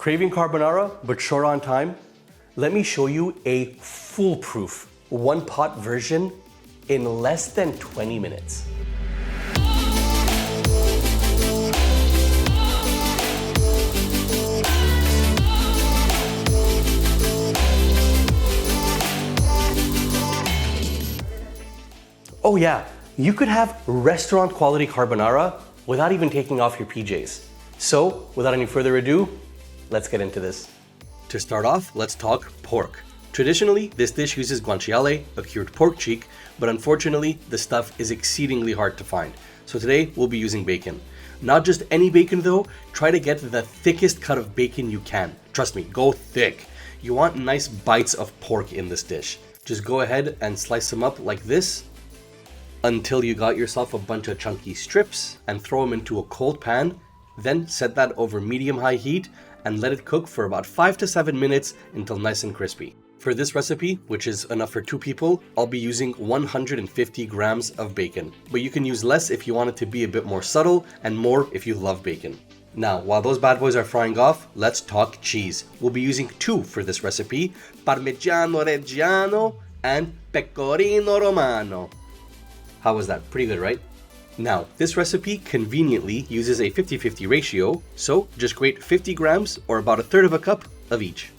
Craving carbonara, but short on time? Let me show you a foolproof one-pot version in less than 20 minutes. Oh yeah, you could have restaurant quality carbonara without even taking off your PJs. So, without any further ado, let's get into this. To start off, let's talk pork. Traditionally, this dish uses guanciale, a cured pork cheek, but unfortunately, the stuff is exceedingly hard to find. So today, we'll be using bacon. Not just any bacon though, try to get the thickest cut of bacon you can. Trust me, go thick. You want nice bites of pork in this dish. Just go ahead and slice them up like this until you got yourself a bunch of chunky strips and throw them into a cold pan. Then set that over medium-high heat and let it cook for about 5 to 7 minutes until nice and crispy. For this recipe, which is enough for 2 people, I'll be using 150 grams of bacon. But you can use less if you want it to be a bit more subtle and more if you love bacon. Now, while those bad boys are frying off, let's talk cheese. We'll be using 2 for this recipe, Parmigiano Reggiano and Pecorino Romano. How was that? Pretty good, right? Now, this recipe conveniently uses a 50-50 ratio, so just grate 50 grams or about 1/3 of a cup of each.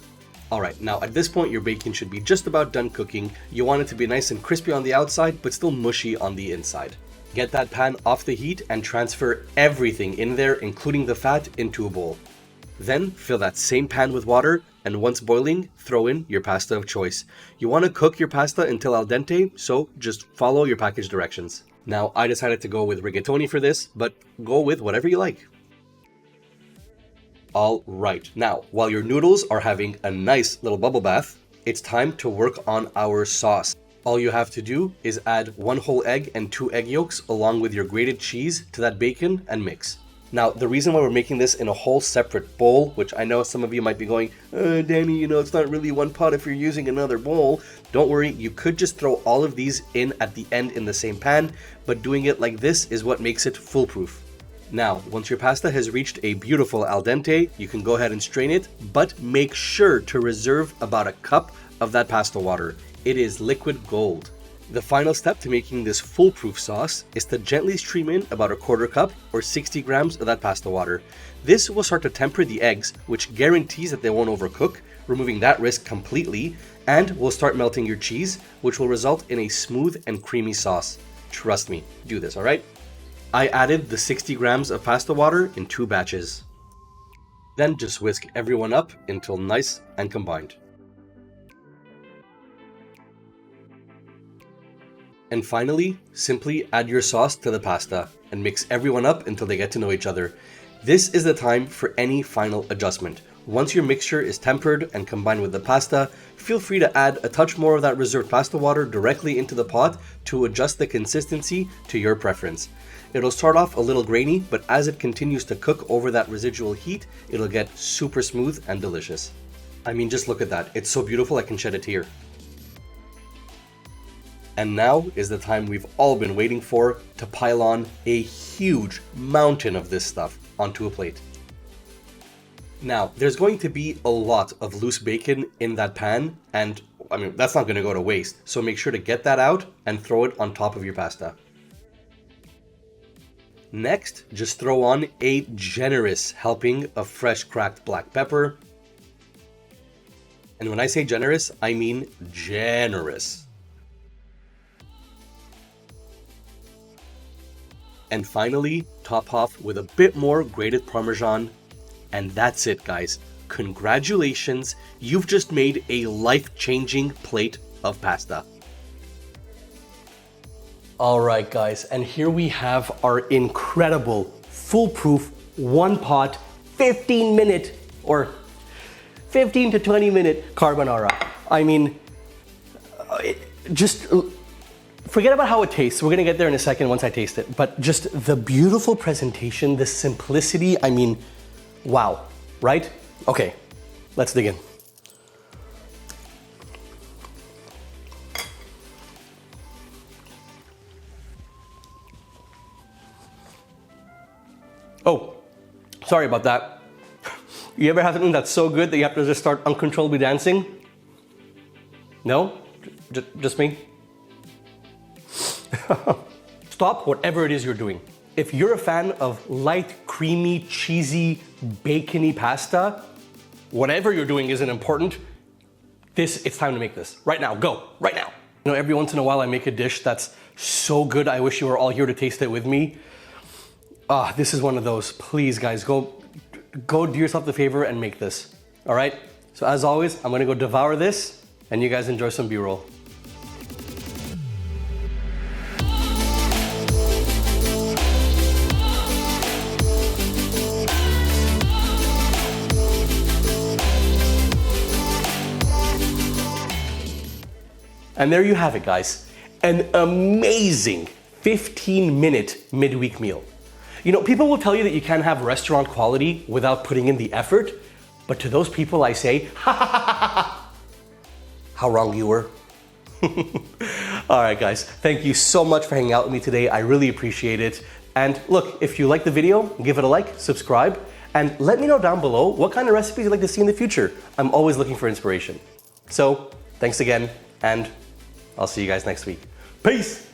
Alright, now at this point your bacon should be just about done cooking. You want it to be nice and crispy on the outside, but still mushy on the inside. Get that pan off the heat and transfer everything in there, including the fat, into a bowl. Then fill that same pan with water, and once boiling, throw in your pasta of choice. You want to cook your pasta until al dente, so just follow your package directions. Now, I decided to go with rigatoni for this, but go with whatever you like. Alright, now, while your noodles are having a nice little bubble bath, it's time to work on our sauce. All you have to do is add 1 whole egg and 2 egg yolks along with your grated cheese to that bacon and mix. Now, the reason why we're making this in a whole separate bowl, which I know some of you might be going, Danny, it's not really one pot if you're using another bowl. Don't worry, you could just throw all of these in at the end in the same pan, but doing it like this is what makes it foolproof. Now, once your pasta has reached a beautiful al dente, you can go ahead and strain it, but make sure to reserve about 1 cup of that pasta water. It is liquid gold. The final step to making this foolproof sauce is to gently stream in about 1/4 cup or 60 grams of that pasta water. This will start to temper the eggs, which guarantees that they won't overcook, removing that risk completely, and will start melting your cheese, which will result in a smooth and creamy sauce. Trust me, do this, alright? I added the 60 grams of pasta water in 2 batches. Then just whisk everyone up until nice and combined. And finally, simply add your sauce to the pasta and mix everyone up until they get to know each other. This is the time for any final adjustment. Once your mixture is tempered and combined with the pasta, feel free to add a touch more of that reserved pasta water directly into the pot to adjust the consistency to your preference. It'll start off a little grainy, but as it continues to cook over that residual heat, it'll get super smooth and delicious. I mean, just look at that. It's so beautiful I can shed a tear. And now is the time we've all been waiting for to pile on a huge mountain of this stuff onto a plate. Now, there's going to be a lot of loose bacon in that pan, and I mean, that's not going to go to waste, so make sure to get that out and throw it on top of your pasta. Next, just throw on a generous helping of fresh cracked black pepper. And when I say generous, I mean generous. And finally, top off with a bit more grated Parmesan. And that's it, guys. Congratulations, you've just made a life-changing plate of pasta. Alright guys, and here we have our incredible, foolproof, one-pot, 15-minute or 15 to 20-minute carbonara. I mean, just forget about how it tastes. We're gonna get there in a second once I taste it. But just the beautiful presentation, the simplicity, I mean, wow, right? Okay, let's dig in. Oh, sorry about that. You ever have something that's so good that you have to just start uncontrollably dancing? No? Just me? Stop whatever it is you're doing. If you're a fan of light, creamy, cheesy, bacony pasta, whatever you're doing isn't important. It's time to make this. Right now, go, right now. You know, every once in a while I make a dish that's so good, I wish you were all here to taste it with me. This is one of those. Please, guys, go do yourself the favor and make this, all right? So as always, I'm gonna go devour this, and you guys enjoy some B-roll. And there you have it, guys. An amazing 15-minute midweek meal. You know, people will tell you that you can't have restaurant quality without putting in the effort, but to those people I say, ha ha ha ha ha, how wrong you were. All right, guys, thank you so much for hanging out with me today. I really appreciate it. And look, if you like the video, give it a like, subscribe, and let me know down below what kind of recipes you'd like to see in the future. I'm always looking for inspiration. So, thanks again, and I'll see you guys next week. Peace!